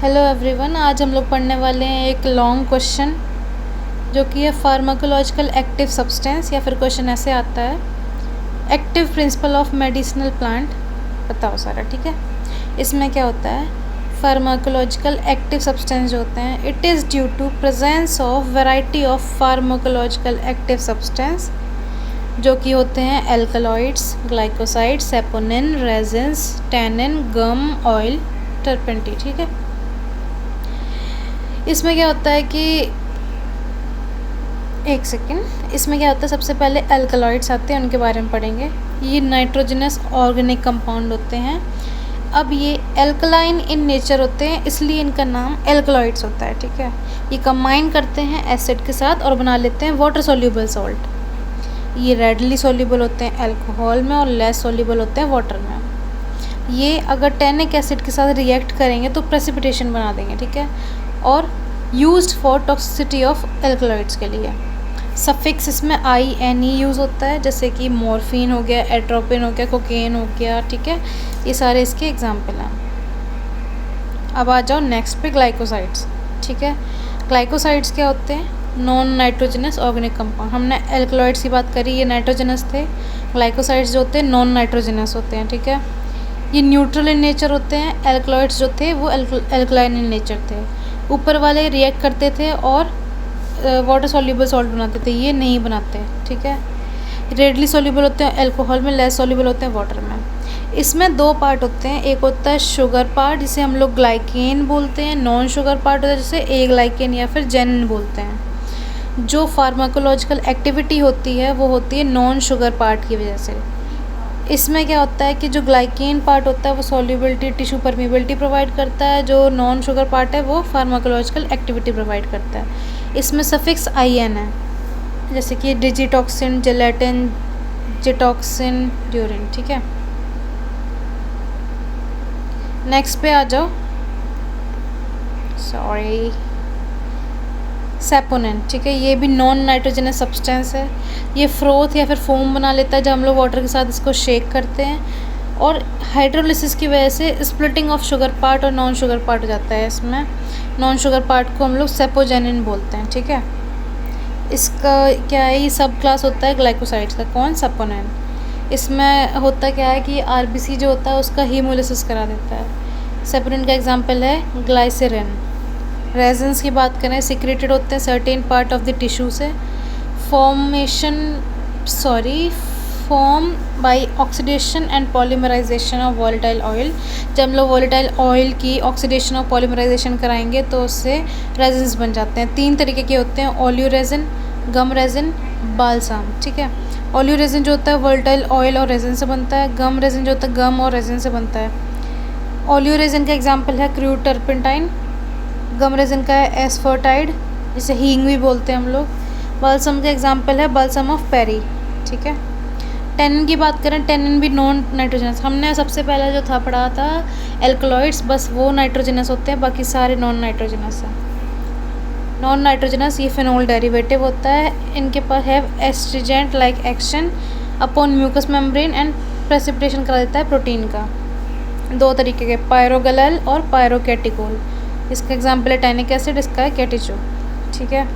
Hello everyone, आज हम लोग पढ़ने वाले हैं एक लॉन्ग क्वेश्चन जो कि है फार्माकोलॉजिकल एक्टिव सब्सटेंस, या फिर क्वेश्चन ऐसे आता है active principle of medicinal plant बताओ सारा। ठीक है, इसमें क्या होता है, फार्माकोलॉजिकल एक्टिव सब्सटेंस जो होते हैं, it is due to presence of variety of pharmacological active substance जो कि होते हैं alkaloids, glycosides, saponin, resins, tannin, gum, oil, turpentine. ठीक है, इसमें क्या होता है कि एक सेकेंड, इसमें क्या होता है, सबसे पहले एल्कलॉइड्स आते हैं, उनके बारे में पढ़ेंगे। ये नाइट्रोजनस ऑर्गेनिक कंपाउंड होते हैं। अब ये एल्कलाइन इन नेचर होते हैं, इसलिए इनका नाम एल्कलॉइड्स होता है। ठीक है, ये कंबाइन करते हैं एसिड के साथ और बना लेते हैं वाटर सोल्यूबल सॉल्ट। ये रेडली सोल्यूबल होते हैं अल्कोहल में और लेस सोल्यूबल होते हैं वाटर में। ये अगर टैनिक एसिड के साथ रिएक्ट करेंगे तो प्रेसिपिटेशन बना देंगे। ठीक है, और used for toxicity of alkaloids के लिए सफिक्स इसमें INE यूज़ होता है, जैसे कि मॉर्फिन हो गया, एट्रोपिन हो गया, कोकेन हो गया। ठीक है, ये सारे इसके एग्जाम्पल हैं। अब आ जाओ नेक्स्ट पे, ग्लाइकोसाइड्स। ठीक है, ग्लाइकोसाइड्स क्या होते हैं, नॉन नाइट्रोजनस ऑर्गेनिक कंपाउंड। हमने एल्कलॉइड्स की बात करी, ये नाइट्रोजनस थे। ग्लाइकोसाइड्स जो होते हैं नॉन नाइट्रोजनस होते हैं। ठीक है, ये न्यूट्रल इन नेचर होते हैं। एल्कलॉइड्स जो थे वो एल्कलाइन इन नेचर थे। ऊपर वाले रिएक्ट करते थे और वाटर सॉल्यूबल सॉल्ट बनाते थे, ये नहीं बनाते। ठीक है, रेडली सॉल्यूबल होते हैं अल्कोहल में, लेस सॉल्यूबल होते हैं वाटर में। इसमें दो पार्ट होते हैं, एक होता है शुगर पार्ट जिसे हम लोग ग्लाइकेन बोलते हैं, नॉन शुगर पार्ट होता है जिसे ए ग्लाइकेन या फिर जेनिन बोलते हैं। जो फार्माकोलॉजिकल एक्टिविटी होती है वो होती है नॉन शुगर पार्ट की वजह से। इसमें क्या होता है कि जो ग्लाइकेन पार्ट होता है वो सॉल्युबिलिटी, टिश्यू परमिबिलिटी प्रोवाइड करता है। जो नॉन शुगर पार्ट है वो फार्माकोलॉजिकल एक्टिविटी प्रोवाइड करता है। इसमें सफिक्स IN है, जैसे कि डिजिटॉक्सिन, जेलेटिन, जिटॉक्सिन, ड्यूरिन। ठीक है, नेक्स्ट पे आ जाओ, सॉरी, सेपोनिन। ठीक है, ये भी नॉन नाइट्रोजनस सब्सटेंस है। ये फ्रोथ या फिर फोम बना लेता है जब हम लोग वाटर के साथ इसको शेक करते हैं, और हाइड्रोलिसिस की वजह से स्प्लिटिंग ऑफ शुगर पार्ट और नॉन शुगर पार्ट हो जाता है। इसमें नॉन शुगर पार्ट को हम लोग सेपोजेनिन बोलते हैं। ठीक है, इसका क्या है, ये सब क्लास होता है ग्लाइकोसाइड्स का। कौन, सेपोनिन। इसमें होता क्या है कि RBC जो होता है उसका हीमोलिसिस करा देता है। सेपोनिन का एग्जाम्पल है ग्लाइसरीन। रेजिन्स की बात करें, सिक्रेटेड होते हैं certain part of the tissue से। Form by oxidation and polymerization of volatile oil. जब हम लोग वोलेटाइल ऑयल की ऑक्सीडेशन और पॉलीमराइजेशन कराएंगे तो उससे रेजिन्स बन जाते हैं। 3 तरीके के होते हैं, ओलियो रेजिन, गम रेजिन, बालसाम। ठीक है, ओलियो रेजिन जो होता है वोलेटाइल ऑयल और रेजिन से बनता है। गम रेजिन जो होता है गम और रेजिन से बनता है। ओलियो रेजिन का एग्जाम्पल है क्रूड टर्पेंटाइन। गम रेजिन का है एस्फर्टाइड, जिसे हींग भी बोलते हैं हम लोग। बालसम का एग्जाम्पल है बालसम ऑफ पेरी। ठीक है, टैनिन की बात करें, टैनिन भी नॉन नाइट्रोजनस। हमने सबसे पहले जो था पढ़ा था एल्कलॉइड्स, बस वो नाइट्रोजनस होते हैं, बाकी सारे नॉन नाइट्रोजनस हैं। नॉन नाइट्रोजनस ये फिनोल डेरिवेटिव होता है। इनके पास है astringent like action upon mucous membrane and precipitation करा देता है प्रोटीन का। 2 तरीके के, पायरोगैलेल और पायरोकेटिकोल। इसका एग्जाम्पल है टैनिक एसिड, इसका है कैटिचो। ठीक है,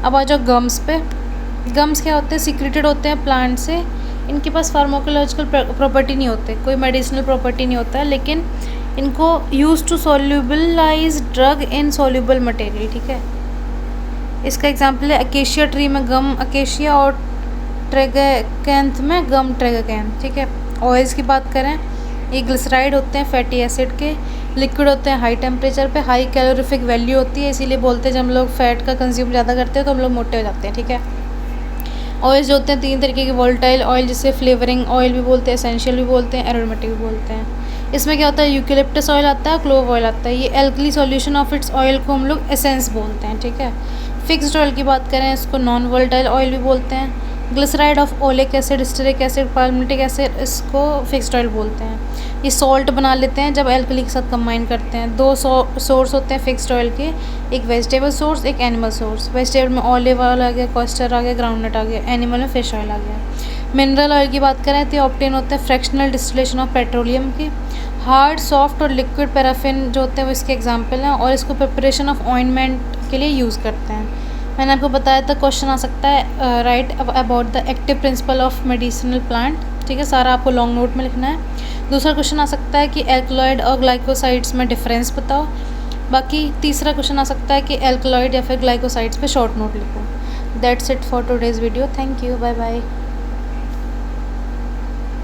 अब आ जाओ गम्स पे। गम्स क्या होते हैं, सीक्रेटेड होते हैं प्लांट से। इनके पास फार्माकोलॉजिकल प्रॉपर्टी नहीं होते, कोई मेडिसिनल प्रॉपर्टी नहीं होता है, लेकिन इनको use to solubilize drug in soluble material. ठीक है, इसका एग्जाम्पल है अकेशिया ट्री में गम अकेशिया और ट्रेगैकेंथ में गम ट्रेगैकेंथ। ठीक है, ऑयल्स की बात करें, ये ग्लिसराइड होते हैं फैटी एसिड के। लिक्विड होते हैं हाई टेम्परेचर पे, हाई कैलोरीफिक वैल्यू होती है, इसीलिए बोलते हैं जब हम लोग फैट का कंज्यूम ज़्यादा करते हैं तो हम लोग मोटे हो जाते हैं। ठीक है, ऑयल्स जो होते हैं 3 तरीके के, वोलेटाइल ऑयल जिसे फ्लेवरिंग ऑयल भी बोलते हैं, एसेंशियल भी बोलते हैं, एरोमेटिक भी बोलते हैं। इसमें क्या होता है, यूकेलिप्टस ऑयल आता है, क्लोव ऑयल आता है। ये alkali solution of its oil को हम लोग एसेंस बोलते हैं। ठीक है, फिक्स्ड ऑयल की बात करें, इसको नॉन वोलेटाइल ऑयल भी बोलते हैं। Glyceride of oleic acid, stearic acid, palmitic acid, इसको फिक्स्ड ऑयल बोलते हैं। ये सॉल्ट बना लेते हैं जब एल्कली के साथ कंबाइन करते हैं। 2 सोर्स होते हैं फिक्स्ड ऑयल के, एक वेजिटेबल सोर्स, एक एनिमल सोर्स। वेजिटेबल में ऑलिव ऑयल आ गया, कॉस्टर आ गया, ग्राउंडनट आ गया। एनिमल में फिश ऑयल आ गया। मिनरल ऑयल की बात करें तो ऑप्टेन होते हैं फ्रैक्शनल डिस्टिलेशन ऑफ पेट्रोलियम की। हार्ड, सॉफ्ट और लिक्विड पैराफिन जो होते हैं वो इसके एग्जांपल हैं, और इसको प्रिपरेशन ऑफ ऑइंटमेंट के लिए यूज़ करते हैं। मैंने आपको बताया था क्वेश्चन आ सकता है right about the active principle of medicinal plant. ठीक है, सारा आपको लॉन्ग नोट में लिखना है। दूसरा क्वेश्चन आ सकता है कि एल्कलॉइड और ग्लाइकोसाइड्स में डिफरेंस बताओ। बाकी तीसरा क्वेश्चन आ सकता है कि एल्कलॉइड या फिर ग्लाइकोसाइड्स पे शॉर्ट नोट लिखो। That's it for today's video. Thank you, bye bye.